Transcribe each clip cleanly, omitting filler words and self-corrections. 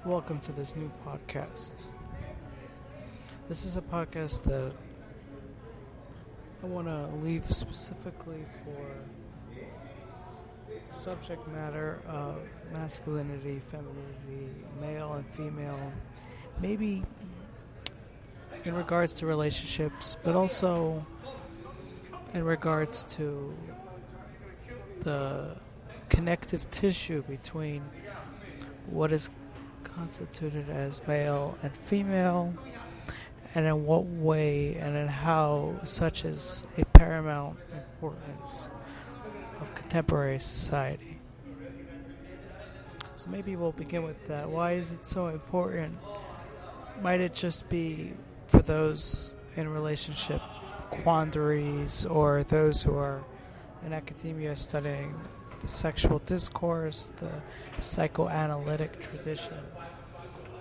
Welcome to this new podcast. This is a podcast that I want to leave specifically for the subject matter of masculinity, femininity, male and female, maybe in regards to relationships, but also in regards to the connective tissue between what is constituted as male and female, and in what way and in how such is a paramount importance of contemporary society. So maybe we'll begin with that. Why is it so important? Might it just be for those in relationship quandaries or those who are in academia studying the sexual discourse, the psychoanalytic tradition?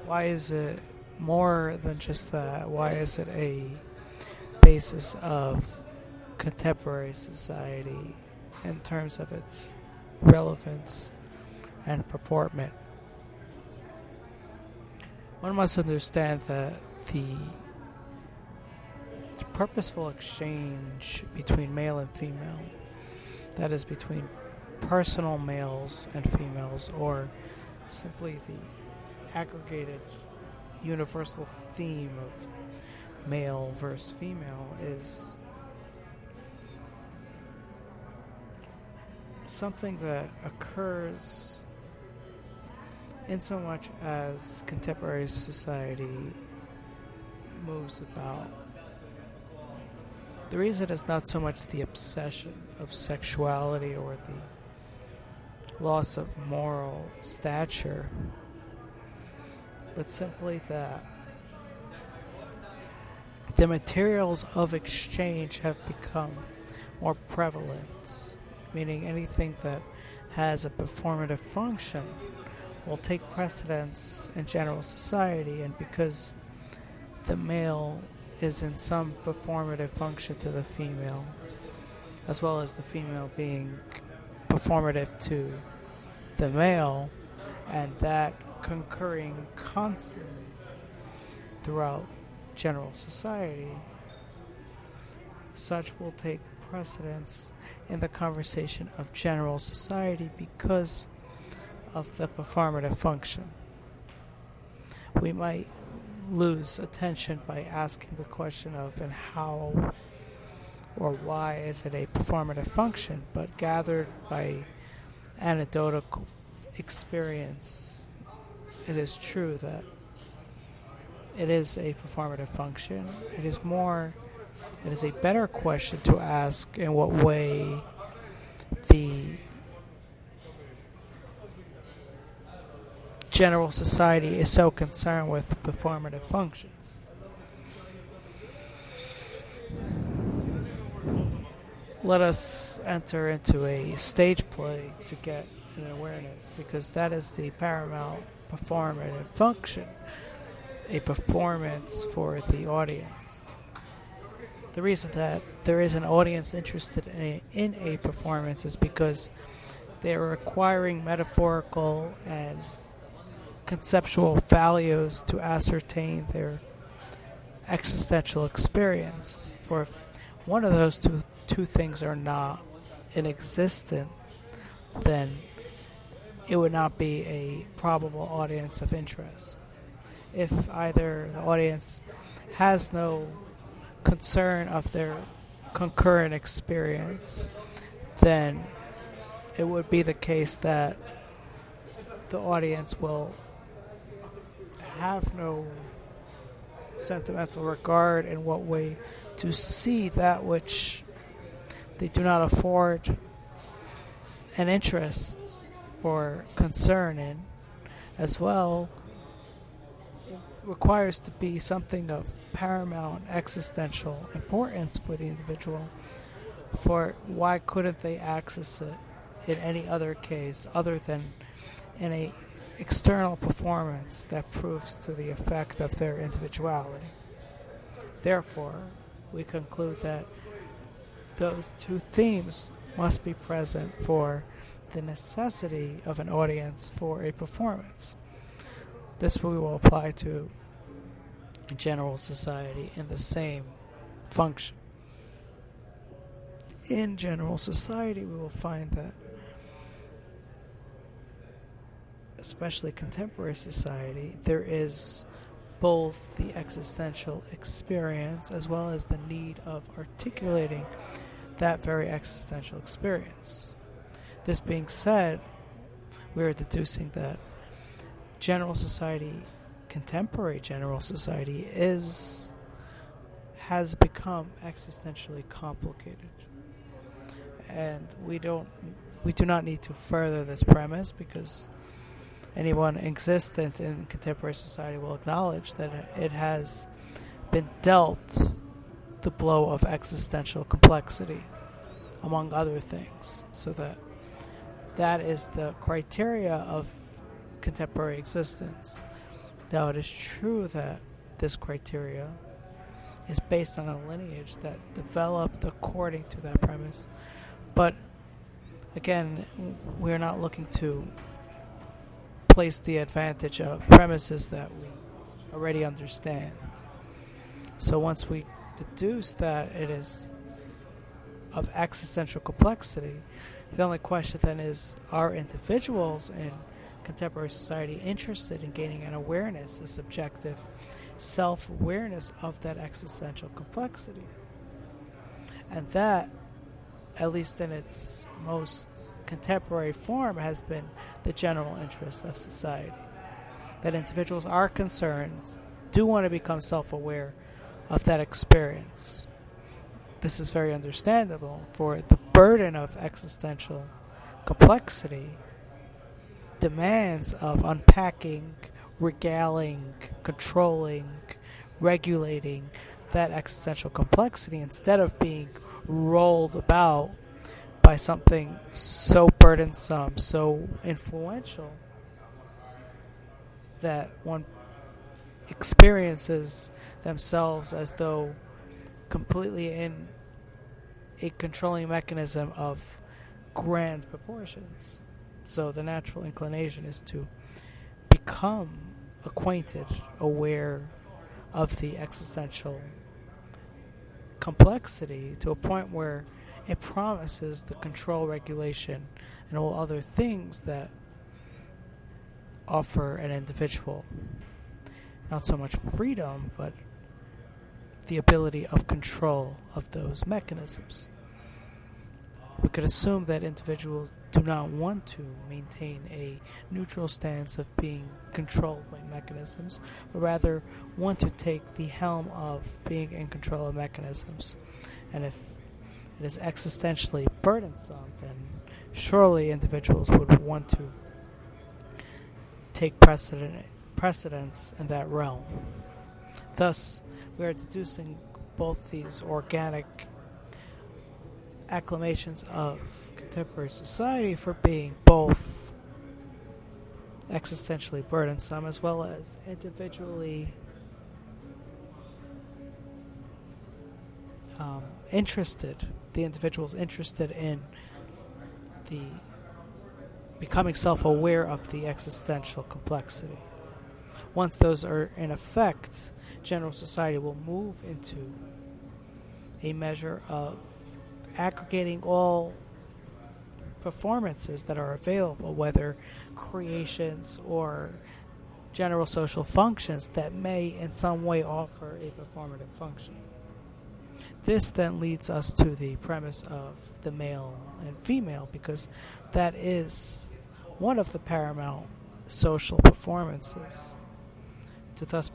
Why is it more than just that? Why is it a basis of contemporary society in terms of its relevance and purportment? One must understand that the purposeful exchange between male and female, that is between personal males and females, or simply the aggregated universal theme of male versus female, is something that occurs in so much as contemporary society moves about. The reason is not so much the obsession of sexuality or the loss of moral stature, but simply that the materials of exchange have become more prevalent, meaning anything that has a performative function will take precedence in general society, and because the male is in some performative function to the female, as well as the female being performative to the male, and that concurring constantly throughout general society, such will take precedence in the conversation of general society because of the performative function. We might lose attention by asking the question of and how or why is it a performative function, but gathered by anecdotal experience, it is true that it is a performative function. It is a better question to ask in what way the general society is so concerned with performative functions. Let us enter into a stage play to get an awareness, because that is the paramount performative function, a performance for the audience. The reason that there is an audience interested in a performance is because they are acquiring metaphorical and conceptual values to ascertain their existential experience. For if one of those two things are not in existence, then it would not be a probable audience of interest. If either the audience has no concern of their concurrent experience, then it would be the case that the audience will have no sentimental regard in what way to see that which they do not afford an interest or concern in. As well, it requires to be something of paramount existential importance for the individual, for why couldn't they access it in any other case other than in a external performance that proves to the effect of their individuality. Therefore, we conclude that those two themes must be present for the necessity of an audience for a performance. This we will apply to general society in the same function. In general society, we will find that, especially contemporary society, there is both the existential experience as well as the need of articulating that very existential experience. This being said, we are deducing that general society, contemporary general society, has become existentially complicated. And we do not need to further this premise, because anyone existent in contemporary society will acknowledge that it has been dealt the blow of existential complexity, among other things. So that is the criteria of contemporary existence. Now, it is true that this criteria is based on a lineage that developed according to that premise. But again, we're not looking to place the advantage of premises that we already understand. So once we deduce that it is of existential complexity, the only question then is, are individuals in contemporary society interested in gaining an awareness, a subjective self-awareness of that existential complexity? And that, at least in its most contemporary form, has been the general interest of society. That individuals are concerned, do want to become self-aware of that experience. This is very understandable, for the burden of existential complexity demands of unpacking, regaling, controlling, regulating that existential complexity, instead of being rolled about by something so burdensome, so influential, that one experiences themselves as though completely in a controlling mechanism of grand proportions. So the natural inclination is to become acquainted, aware of the existential complexity to a point where it promises the control, regulation, and all other things that offer an individual not so much freedom, but the ability of control of those mechanisms. We could assume that individuals do not want to maintain a neutral stance of being controlled by mechanisms, but rather want to take the helm of being in control of mechanisms. And if it is existentially burdensome, then surely individuals would want to take precedence in that realm. Thus, we are deducing both these organic acclamations of contemporary society for being both existentially burdensome as well as individually interested. The individual's interested in the becoming self-aware of the existential complexity. Once those are in effect, general society will move into a measure of aggregating all performances that are available, whether creations or general social functions that may in some way offer a performative function. This then leads us to the premise of the male and female, because that is one of the paramount social performances to thus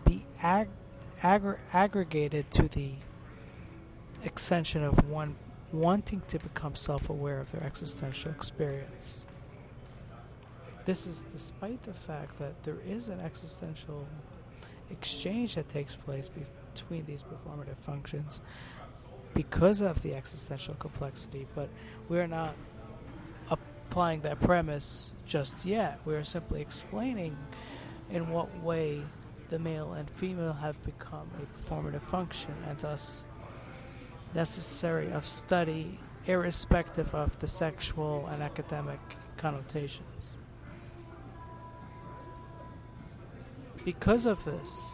be aggregated to the extension of one wanting to become self-aware of their existential experience. This is despite the fact that there is an existential exchange that takes place between these performative functions because of the existential complexity, but we are not applying that premise just yet. We are simply explaining in what way the male and female have become a performative function, and thus necessary of study irrespective of the sexual and academic connotations. because of this,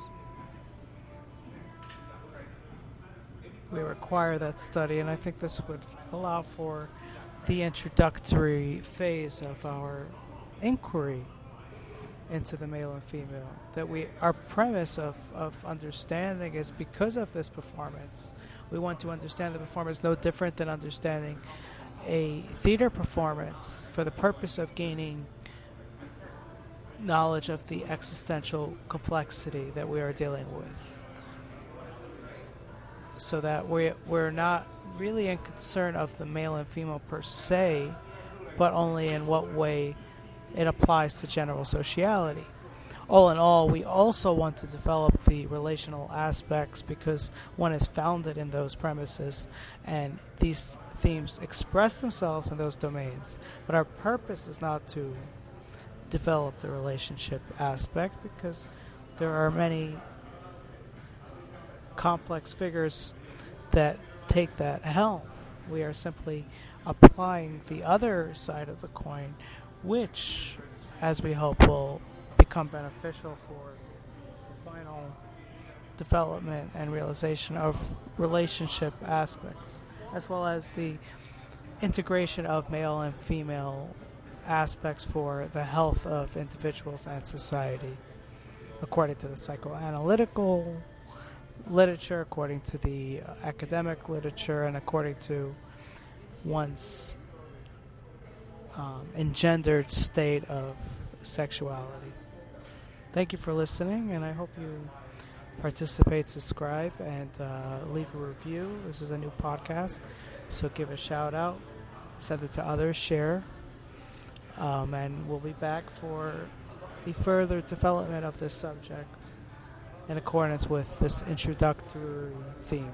we require that study, and I think this would allow for the introductory phase of our inquiry into the male and female. That our premise of understanding is because of this performance. We want to understand the performance no different than understanding a theater performance for the purpose of gaining knowledge of the existential complexity that we are dealing with. So that we're not really in concern of the male and female per se, but only in what way it applies to general sociality. All in all, we also want to develop the relational aspects because one is founded in those premises, and these themes express themselves in those domains. But our purpose is not to develop the relationship aspect because there are many complex figures that take that helm. We are simply applying the other side of the coin, which, as we hope, will become beneficial for the final development and realization of relationship aspects, as well as the integration of male and female aspects for the health of individuals and society, according to the psychoanalytical literature, according to the academic literature, and according to one's engendered state of sexuality. Thank you for listening, and I hope you participate, subscribe, and leave a review. This is a new podcast, so give a shout out, send it to others, share, and we'll be back for the further development of this subject in accordance with this introductory theme.